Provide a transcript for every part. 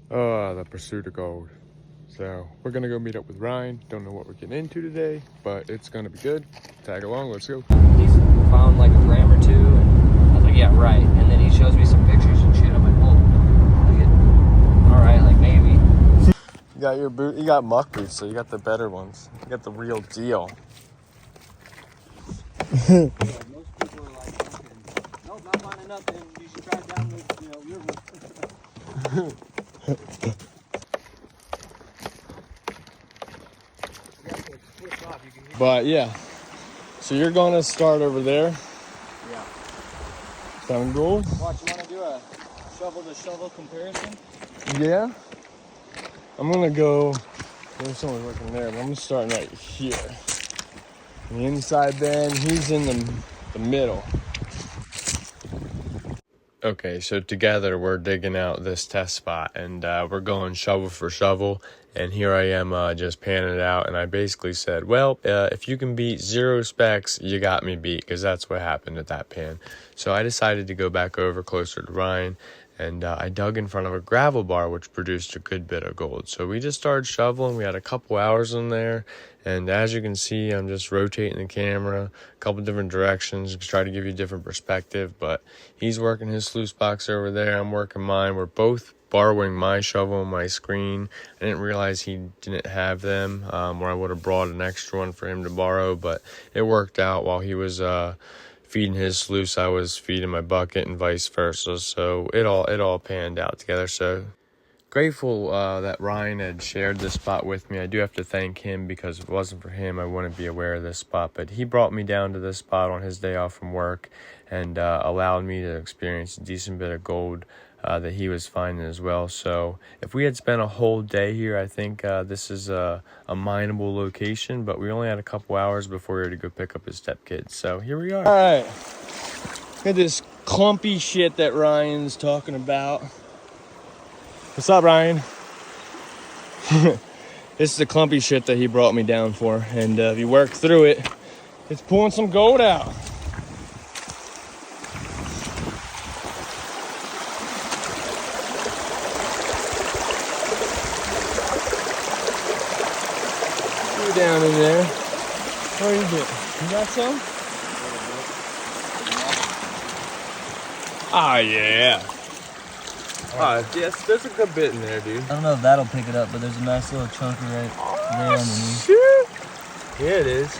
The pursuit of gold. So we're gonna go meet up with Ryan. Don't know what we're getting into today, but it's gonna be good. Tag along, let's go. He's found like a gram or two, and I was like, yeah, right. And then he shows me some pictures and shit. I'm like, whoa, all right, like maybe. You got your boot. You got muck boots, so you got the better ones. You got the real deal. Yeah, most people are like, nope, not finding nothing. You should try down the, river. But yeah, so you're gonna start over there. Yeah. Sound good? Watch, you want to do a shovel to shovel comparison? Yeah. I'm gonna go. There's someone working there, but I'm starting right here. The inside bin. He's in the middle. Okay, so together we're digging out this test spot, and we're going shovel for shovel, and here I am just panning it out, and I basically said, well, if you can beat 0 specs, you got me beat, because that's what happened at that pan. So I decided to go back over closer to Ryan, and I dug in front of a gravel bar, which produced a good bit of gold. So we just started shoveling. We had a couple hours in there, and as you can see, I'm just rotating the camera a couple different directions to try to give you a different perspective. But he's working his sluice box over there. I'm working mine. We're both borrowing my shovel and my screen. I didn't realize he didn't have them, or I would have brought an extra one for him to borrow. But it worked out. While he was feeding his sluice, I was feeding my bucket, and vice versa. So it all panned out together. So grateful that Ryan had shared this spot with me. I do have to thank him, because if it wasn't for him, I wouldn't be aware of this spot. But he brought me down to this spot on his day off from work, and allowed me to experience a decent bit of gold that he was finding as well. So if we had spent a whole day here, I think this is a mineable location, but we only had a couple hours before we had to go pick up his stepkids. So here we are. All right, look at this clumpy shit that Ryan's talking about. What's up, Ryan? This is the clumpy shit that he brought me down for, and if you work through it, it's pulling some gold out. You down in there? What are you doing? You got some? Ah, yeah. Yes, there's a good bit in there, dude. I don't know if that'll pick it up, but there's a nice little chunker right there underneath. Shit. Yeah, it is.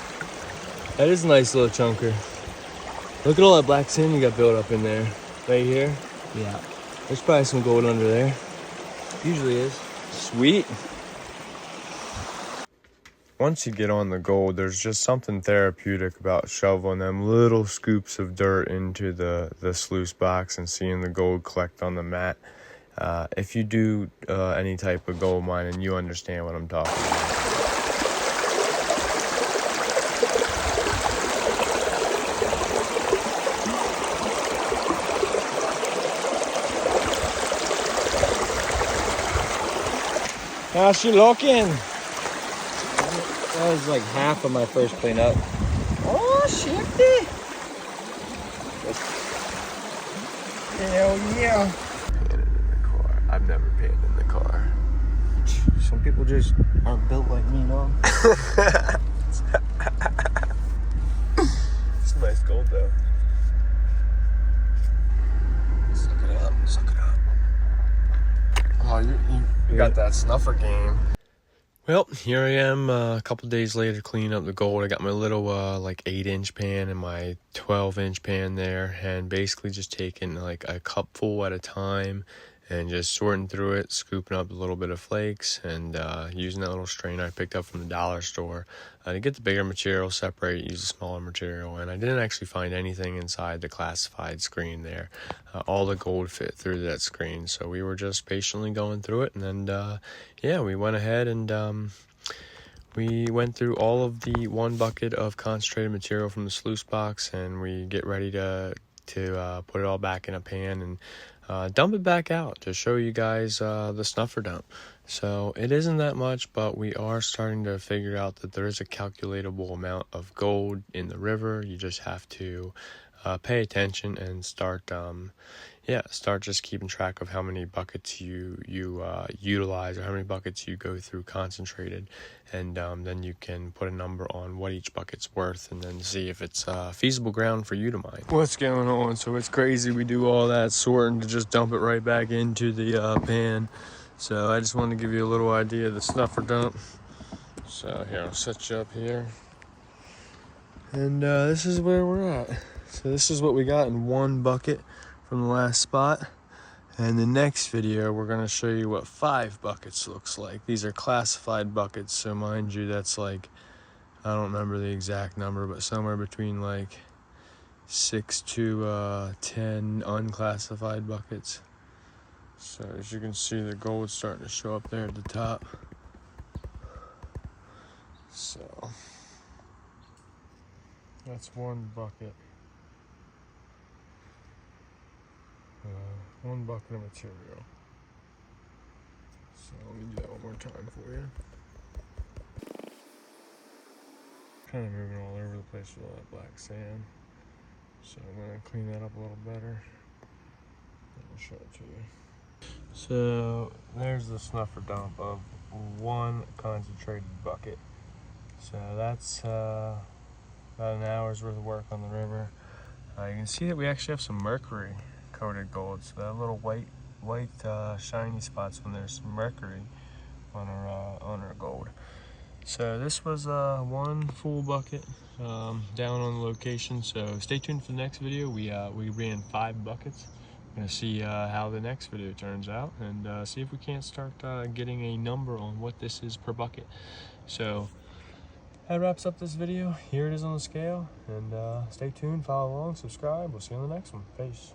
That is a nice little chunker. Look at all that black sand you got built up in there. Right here. Yeah. There's probably some gold under there. Usually is. Sweet. Once you get on the gold, there's just something therapeutic about shoveling them little scoops of dirt into the sluice box and seeing the gold collect on the mat. If you do any type of gold mining, you understand what I'm talking about. How's she looking? That was like half of my first cleanup. Oh, shifty. Hell yeah. Panning in the car. I've never panned in the car. Some people just aren't built like me, no? It's nice gold, though. Suck it up. Suck it up. Oh, you got that snuffer game. Well, here I am a couple days later cleaning up the gold. I got my little like 8-inch pan and my 12-inch pan there, and basically just taking like a cupful at a time and just sorting through it, scooping up a little bit of flakes, and using that little strainer I picked up from the dollar store to get the bigger material, separate, use the smaller material. And I didn't actually find anything inside the classified screen there. All the gold fit through that screen, so we were just patiently going through it. And then yeah, we went ahead and we went through all of the 1 bucket of concentrated material from the sluice box, and we get ready to put it all back in a pan and dump it back out to show you guys the snuffer dump. So it isn't that much, but we are starting to figure out that there is a calculatable amount of gold in the river. You just have to pay attention and start yeah, start just keeping track of how many buckets you utilize, or how many buckets you go through concentrated, and then you can put a number on what each bucket's worth, and then see if it's feasible ground for you to mine. What's going on? So it's crazy we do all that sorting to just dump it right back into the pan. So I just wanted to give you a little idea of the snuffer dump. So here, I'll set you up here, and this is where we're at. So this is what we got in one bucket from the last spot. And the next video, we're gonna show you what 5 buckets looks like. These are classified buckets, so mind you, that's like, I don't remember the exact number, but somewhere between like 6 to 10 unclassified buckets. So as you can see, the gold's starting to show up there at the top. So that's one bucket. One bucket of material. So let me do that one more time for you. Kind of moving all over the place with all that black sand. So I'm going to clean that up a little better. I'll show it to you. So there's the snuffer dump of one concentrated bucket. So that's about an hour's worth of work on the river. You can see that we actually have some mercury coated gold. So that little white shiny spots when there's some mercury on our gold. So this was one full bucket down on the location. So stay tuned for the next video. We ran 5 buckets. We're gonna see how the next video turns out, and see if we can't start getting a number on what this is per bucket. So that wraps up this video. Here it is on the scale, and stay tuned, follow along, subscribe. We'll see you on the next one. Peace.